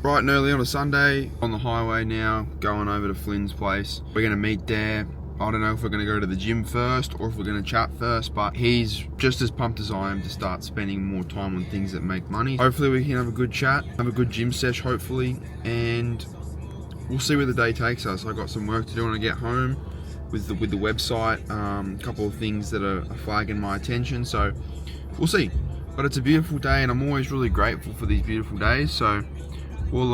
Bright and early on a Sunday, on the highway now, going over to Flynn's place. We're gonna meet there. I don't know if we're gonna go to the gym first or if we're gonna chat first, but he's just as pumped as I am to start spending more time on things that make money. Hopefully we can have a good chat, have a good gym sesh hopefully, and we'll see where the day takes us. I've got some work to do when I get home with the website, a couple of things that are flagging my attention, so we'll see. But it's a beautiful day and I'm always really grateful for these beautiful days, so we'll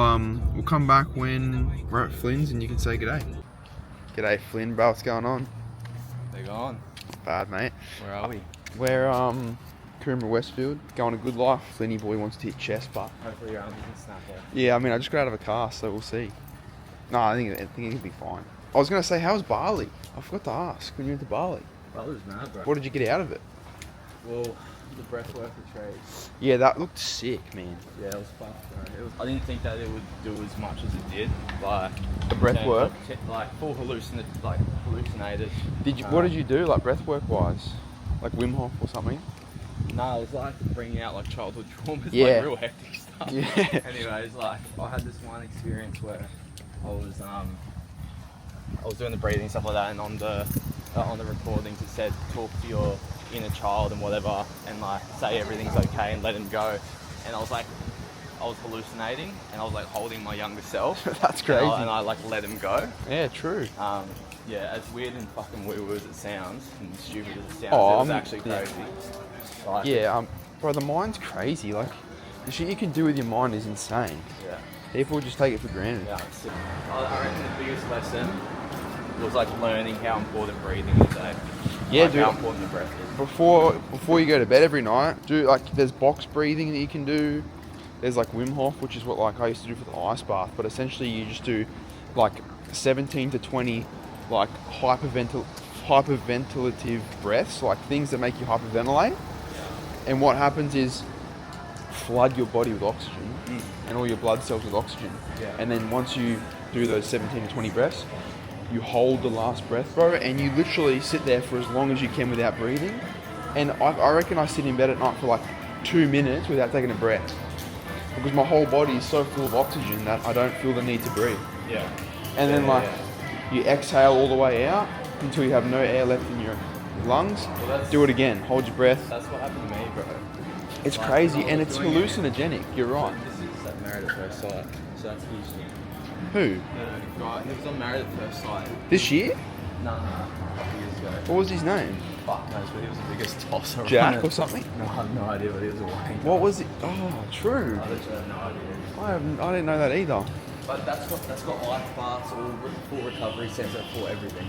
come back when we're at Flynn's and you can say g'day. G'day Flynn, bro, what's going on? They're gone. Bad, mate. Where are we? We're Coomera Westfield, going a good life. Flinny boy wants to hit chest, but Hopefully your arms can snap off. yeah, I mean, I just got out of a car, so we'll see. No, I think it'll be fine. I was gonna say, how's Bali? I forgot to ask when you went to Bali. That was mad, bro. What did you get out of it? Well, the breathwork retreat. Yeah, that looked sick, man. Yeah, it was fucked, bro. I didn't think that it would do as much as it did. Like The breath work. like full hallucinated. What did you do, like breath work wise? Like Wim Hof or something? No, it was like bringing out like childhood traumas, Yeah. like real hectic stuff. Yeah. Anyways, like I had this one experience where I was doing the breathing stuff like that, and on the recordings it said talk to your inner child and whatever, and like say everything's okay and let him go. And I was hallucinating, and I was like holding my younger self. That's crazy. And I like let him go. Yeah, true. Yeah, as weird and fucking woo-woo as it sounds, and stupid as it sounds, Oh, it was I'm- actually crazy. Like, Yeah, bro, the mind's crazy. Like, the shit you can do with your mind is insane. Yeah. People just take it for granted. Yeah, it's sick. I reckon the biggest lesson was like learning how important breathing is, eh? Yeah, like dude. how important the breath is. Before you go to bed every night, there's box breathing that you can do. There's like Wim Hof, which is what like I used to do for the ice bath, but essentially you just do like 17 to 20 like hyperventilative breaths, like things that make you hyperventilate. And what happens is flood your body with oxygen and all your blood cells with oxygen. Yeah. And then once you do those 17 to 20 breaths, you hold the last breath, bro, and you literally sit there for as long as you can without breathing. And I reckon I sit in bed at night for like 2 minutes without taking a breath, because my whole body is so full of oxygen that I don't feel the need to breathe. Yeah. And then you exhale all the way out until you have no air left in your lungs. Well, Do it again. Hold your breath. That's what happened to me, bro. It's Like, crazy when I and was it's doing it- hallucinogenic. You're right. This is like Married at First Sight. So that's Houston. Who? The guy, he was on Married at First Sight. This year? No, a couple years ago. What was his name? Fuck knows, but he was the biggest tosser. on Jack it. or something? No, I have no idea, but he was a wank. What was it? Oh, true. I literally have no idea. I didn't know that either. But that's got ice baths, all full recovery centre for everything.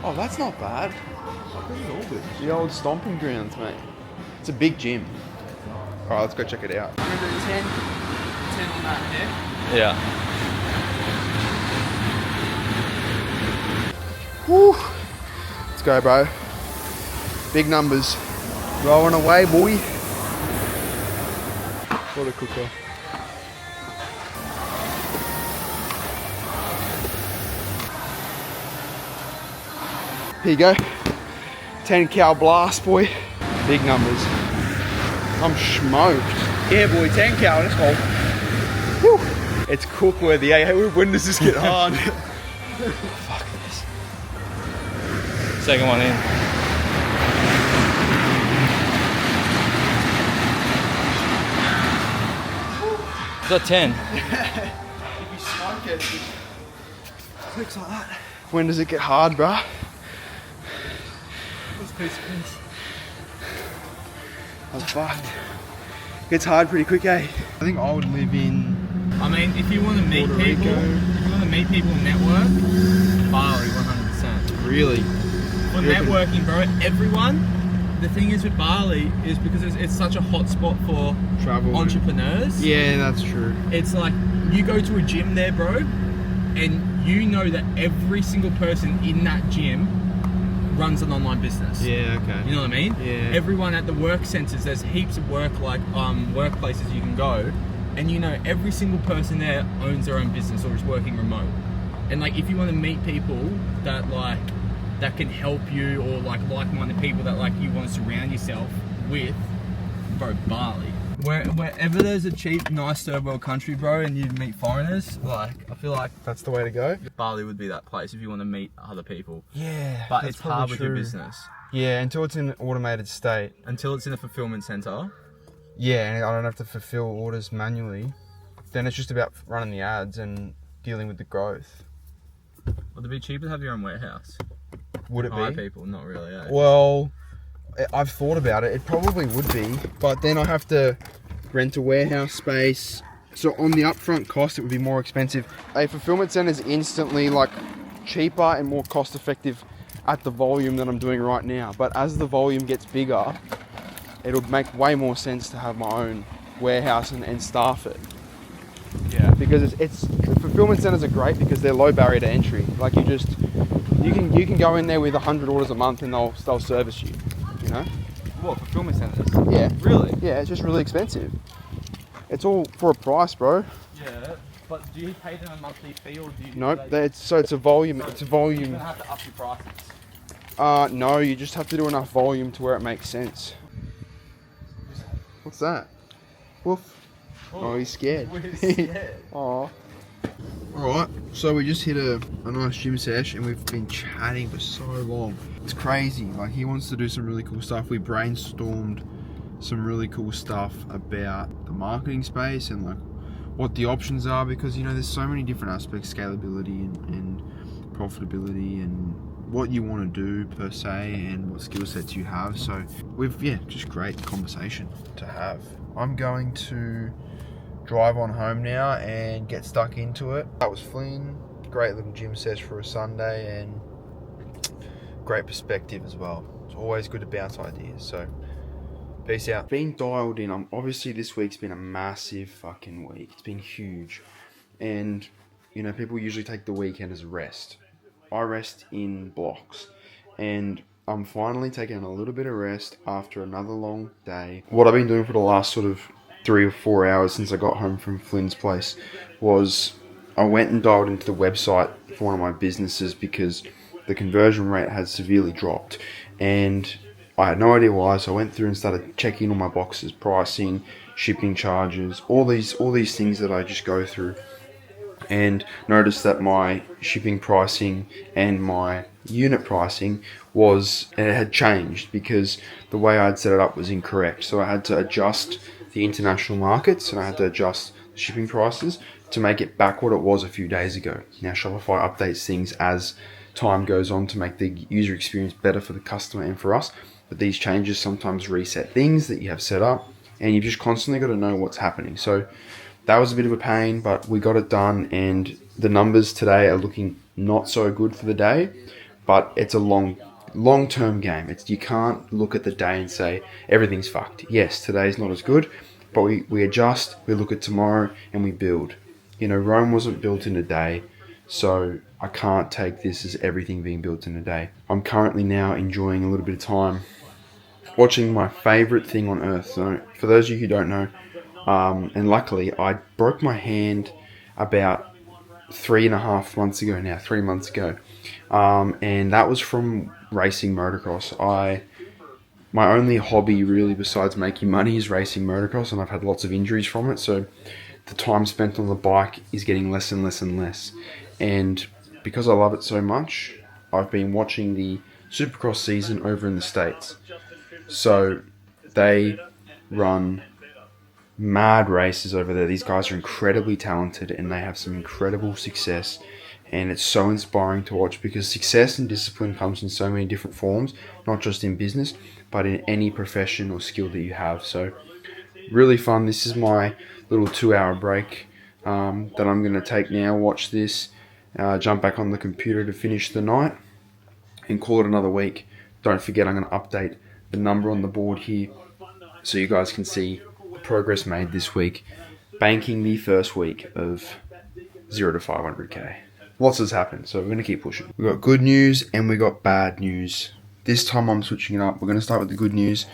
Oh, that's not bad. This is all good. The old stomping grounds, mate. It's a big gym. Alright, let's go check it out. 10 on that neck. Yeah. Woo! Let's go, bro. Big numbers. Rolling away, boy. What a cooker. Here you go. 10 cal blast, boy. Big numbers. I'm smoked. Yeah, boy, 10 cal, let's go. Woo! It's cook worthy, eh? When does this get hard? Fuck this. Second one in. Is that 10? If you smoke it, it clicks like that. When does it get hard, bruh? I'm fucked. Gets hard pretty quick, eh? I think I would live in I mean, if you want to meet Puerto people, Rico. if you want to meet people and network, Bali 100%. really. For You reckon? networking, bro, everyone. The thing is with Bali is because it's such a hot spot for Travel. entrepreneurs. Yeah, that's true. It's like you go to a gym there, bro, and you know that every single person in that gym runs an online business. Yeah, okay. You know what I mean? Yeah. Everyone at the work centers, there's heaps of workplaces you can go, and you know every single person there owns their own business or is working remote. And like, if you want to meet people that can help you, or like-minded people that like you want to surround yourself with, bro, Bali. Wherever there's a cheap, nice third world country, bro, and you meet foreigners, like, I feel like That's the way to go. Bali would be that place if you want to meet other people. Yeah, But it's hard with your business. Yeah, until it's in an automated state. Until it's in a fulfillment center. Yeah, and I don't have to fulfill orders manually. Then it's just about running the ads and dealing with the growth. Would it be cheaper to have your own warehouse? Would it Hire be? people, not really, eh? Well, I've thought about it. It probably would be, but then I have to rent a warehouse space. So on the upfront cost, it would be more expensive. A fulfillment center is instantly like cheaper and more cost effective at the volume that I'm doing right now. But as the volume gets bigger, it'll make way more sense to have my own warehouse and staff it. Yeah. Because it's fulfillment centers are great because they're low barrier to entry. Like you can go in there with 100 orders a month and they'll service you. You know? What, fulfillment centers? Yeah. Really? Yeah, it's just really expensive. It's all for a price, bro. Yeah. But do you pay them a monthly fee or do you? Nope. It's a volume. It's a You're volume. gonna have to up your prices. No, you just have to do enough volume to where it makes sense. What's that? Woof. Oh, he's scared. We're scared. Aw. Alright, so we just hit a nice gym sesh and we've been chatting for so long. It's crazy. Like, he wants to do some really cool stuff. We brainstormed some really cool stuff about the marketing space and like what the options are, because you know there's so many different aspects, scalability and profitability and what you want to do per se and what skill sets you have. So just great conversation to have. I'm going to drive on home now and get stuck into it. That was Flynn. Great little gym sesh for a Sunday and great perspective as well. It's always good to bounce ideas. So peace out. Being dialed in. Obviously this week's been a massive fucking week. It's been huge. And you know, people usually take the weekend as a rest. I rest in blocks. And I'm finally taking a little bit of rest after another long day. What I've been doing for the last sort of 3 or 4 hours since I got home from Flynn's place was I went and dialed into the website for one of my businesses because the conversion rate had severely dropped and I had no idea why. So I went through and started checking all my boxes, pricing, shipping charges, all these things that I just go through, and noticed that my shipping pricing and my unit pricing had changed because the way I'd set it up was incorrect. So I had to adjust the international markets and I had to adjust the shipping prices to make it back what it was a few days ago. Now Shopify updates things as time goes on to make the user experience better for the customer and for us, but these changes sometimes reset things that you have set up and you've just constantly got to know what's happening. So that was a bit of a pain, but we got it done and the numbers today are looking not so good for the day, but it's a long-term game. You can't look at the day and say everything's fucked. Yes, today's not as good, but we adjust, we look at tomorrow and we build. You know, Rome wasn't built in a day, so I can't take this as everything being built in a day. I'm currently now enjoying a little bit of time watching my favorite thing on earth. So for those of you who don't know, and luckily I broke my hand about 3.5 months ago now, 3 months ago. And that was from racing motocross. My only hobby really besides making money is racing motocross, and I've had lots of injuries from it. So the time spent on the bike is getting less and less and less. And because I love it so much, I've been watching the Supercross season over in the States. So they run mad races over there. These guys are incredibly talented and they have some incredible success, and it's so inspiring to watch because success and discipline comes in so many different forms, not just in business but in any profession or skill that you have. So really fun. This is my little 2-hour break that I'm going to take now, watch this, jump back on the computer to finish the night and call it another week. Don't forget, I'm going to update the number on the board here so you guys can see the progress made this week, banking the first week of 0 to 500k. Lots has happened, so we're going to keep pushing. We got good news and we got bad news. This time I'm switching it up. We're going to start with the good news.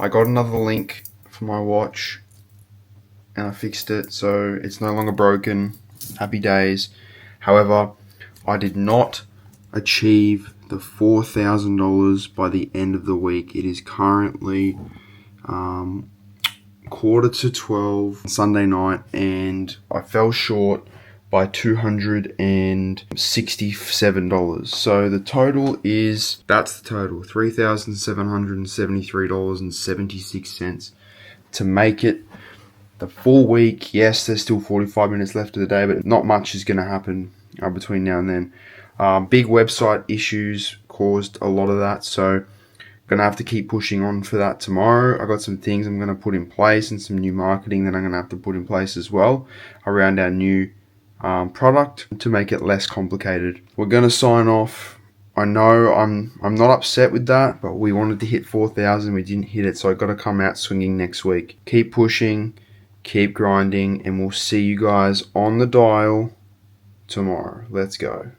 I got another link for my watch and I fixed it, so it's no longer broken. Happy days. However, I did not achieve the $4,000 by the end of the week. It is currently 12:15 Sunday night, and I fell short by $267. So the total is, that's the total, $3,773.76 to make it the full week. Yes, there's still 45 minutes left of the day, but not much is going to happen between now and then. Big website issues caused a lot of that, so gonna have to keep pushing on for that tomorrow. I got some things I'm gonna put in place and some new marketing that I'm gonna have to put in place as well around our new product to make it less complicated. We're gonna sign off. I know I'm not upset with that, but we wanted to hit 4,000, we didn't hit it, so I got to come out swinging next week. Keep pushing, keep grinding, and we'll see you guys on the dial tomorrow. Let's go.